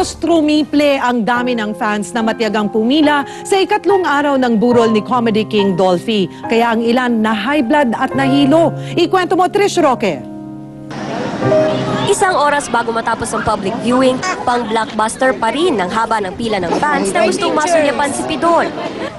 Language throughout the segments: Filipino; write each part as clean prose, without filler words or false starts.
Halos trumiple ang dami ng fans na matiyagang pumila sa ikatlong araw ng burol ni Comedy King Dolphy. Kaya ang ilan na high blood at nahilo. Ikwento mo, Trish Roque. Isang oras bago matapos ang public viewing, pang-blockbuster pa rin ang haba ng pila ng fans na gustong masulyapan si Pidol.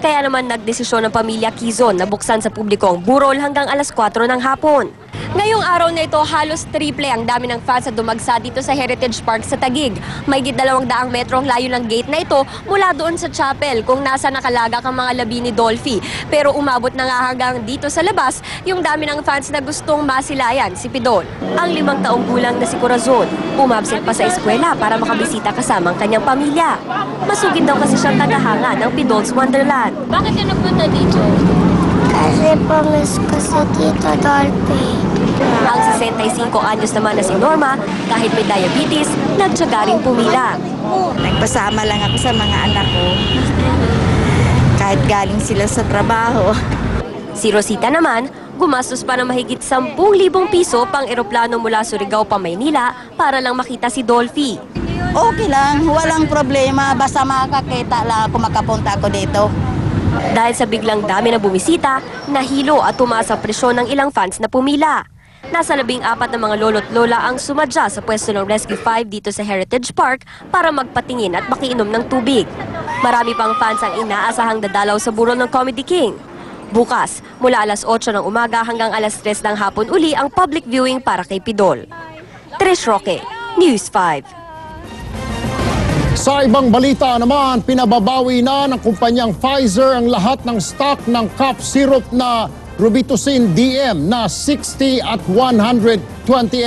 Kaya naman nagdesisyon ng pamilya Quizon na buksan sa publiko ang burol hanggang alas 4 ng hapon. Ngayong araw na ito, halos triple ang dami ng fans na dumagsa dito sa Heritage Park sa Taguig. Mahigit 200 metro ang layo ng gate na ito mula doon sa chapel kung nasa nakalagak ang mga labi ni Dolphy. Pero umabot na nga hanggang dito sa labas yung dami ng fans na gustong masilayan si Pidol. Ang 5 taong gulang na si Corazon, umabsent pa sa eskwela para makabisita kasama ang kanyang pamilya. Masugid daw kasi siyang tagahanga ng Pidol's Wonderland. Bakit ka nagpunta dito? Kasi pumiss ko si Tito Dolphy. Ang 65 anyos naman na si Norma, kahit may diabetes, nagtyaga rin pumila. Nagpasama lang ako sa mga anak ko. Kahit galing sila sa trabaho. Si Rosita naman, gumastos pa ng mahigit 10,000 piso pang eroplano mula Surigao pa Maynila para lang makita si Dolphy. Okay lang, walang problema. Basta makakita lang ako, makapunta ako dito. Dahil sa biglang dami na bumisita, nahilo at tumaas ang presyon ng ilang fans na pumila. Nasa 14 na mga lolo't lola ang sumadya sa pwesto ng Rescue 5 dito sa Heritage Park para magpatingin at makiinom ng tubig. Marami pang fans ang inaasahang dadalaw sa burol ng Comedy King. Bukas, mula alas 8 ng umaga hanggang alas 3 ng hapon uli ang public viewing para kay Pidol. Trish Roque, News 5. Sa ibang balita naman, pinababawi na ng kumpanyang Pfizer ang lahat ng stock ng cough syrup na Robitussin DM na 60 at 120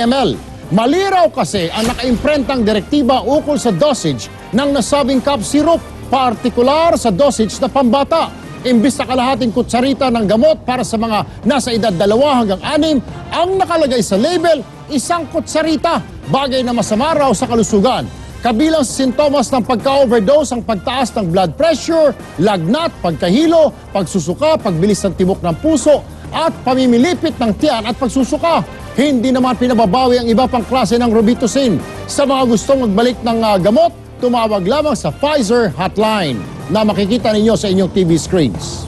ml. Maliraw kasi ang nakaimprentang direktiba ukol sa dosage ng nasabing cough syrup, partikular sa dosage na pambata. Imbis na kalahating kutsarita ng gamot para sa mga nasa edad 2 hanggang 6, ang nakalagay sa label, 1 kutsarita, bagay na masama raw sa kalusugan. Kabilang sa sintomas ng pagka-overdose ang pagtaas ng blood pressure, lagnat, pagkahilo, pagsusuka, pagbilis ng tibok ng puso, at pamimilipit ng tiyan at pagsusuka. Hindi naman pinababawi ang iba pang klase ng Robitussin. Sa mga gustong magbalik ng gamot, tumawag lamang sa Pfizer hotline na makikita ninyo sa inyong TV screens.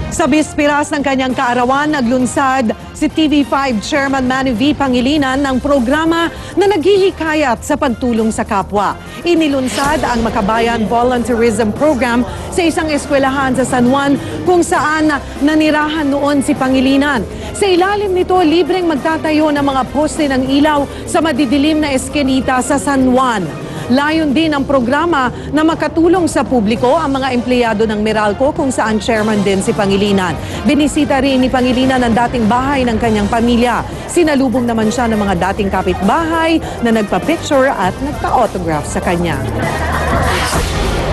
Sa bispiras ng kanyang kaarawan, naglunsad si TV5 Chairman Manny V. Pangilinan ng programa na naghihikayat sa pagtulong sa kapwa. Inilunsad ang Makabayan Volunteerism Program sa isang eskwelahan sa San Juan kung saan nanirahan noon si Pangilinan. Sa ilalim nito, libreng magtatayo ng mga poste ng ilaw sa madidilim na eskinita sa San Juan. Layon din ang programa na makatulong sa publiko ang mga empleyado ng Meralco kung saan chairman din si Pangilinan. Binisita rin ni Pangilinan ang dating bahay ng kanyang pamilya. Sinalubong naman siya ng mga dating kapitbahay na nagpa-picture at nagpa-autograph sa kanya.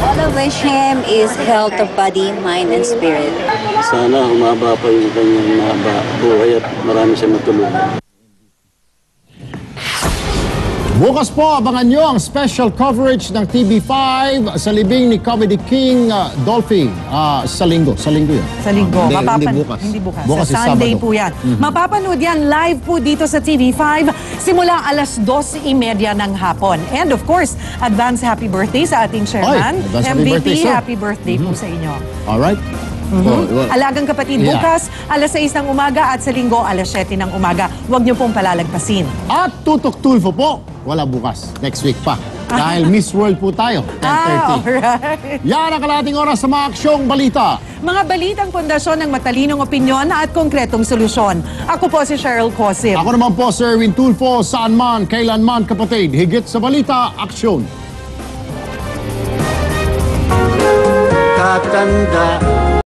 All I wish him is health of body, mind, and spirit. Sana humaba pa yung kanyang buhay at marami siya matulungan. Bukas po, abangan nyo ang special coverage ng TV5 sa libing ni Comedy King Dolphy sa linggo. Sa linggo yan. Sa linggo. Hindi bukas. Hindi bukas. Bukas Sa Sunday po yan. Mapapanood yan live po dito sa TV5 simula alas 2:30 ng hapon. And of course, advance happy birthday sa ating chairman. Advance happy birthday, sir. Happy birthday po sa inyo. Alright. Alagang kapatid, bukas alas 6 ng umaga at sa linggo alas 7 ng umaga. Huwag niyo pong palalagpasin. At Tutok Tulfo po, wala bukas. Next week pa. Dahil Miss World po tayo, 10:30. Alright. Yan ang kalating oras sa mga aksyong balita. Mga balitang pundasyon ng matalinong opinyon at konkretong solusyon. Ako po si Cheryl Cosip. Ako naman po, Sir Erwin Tulfo, saan man, kailan man, kapatid. Higit sa balita, aksyon. Tatanda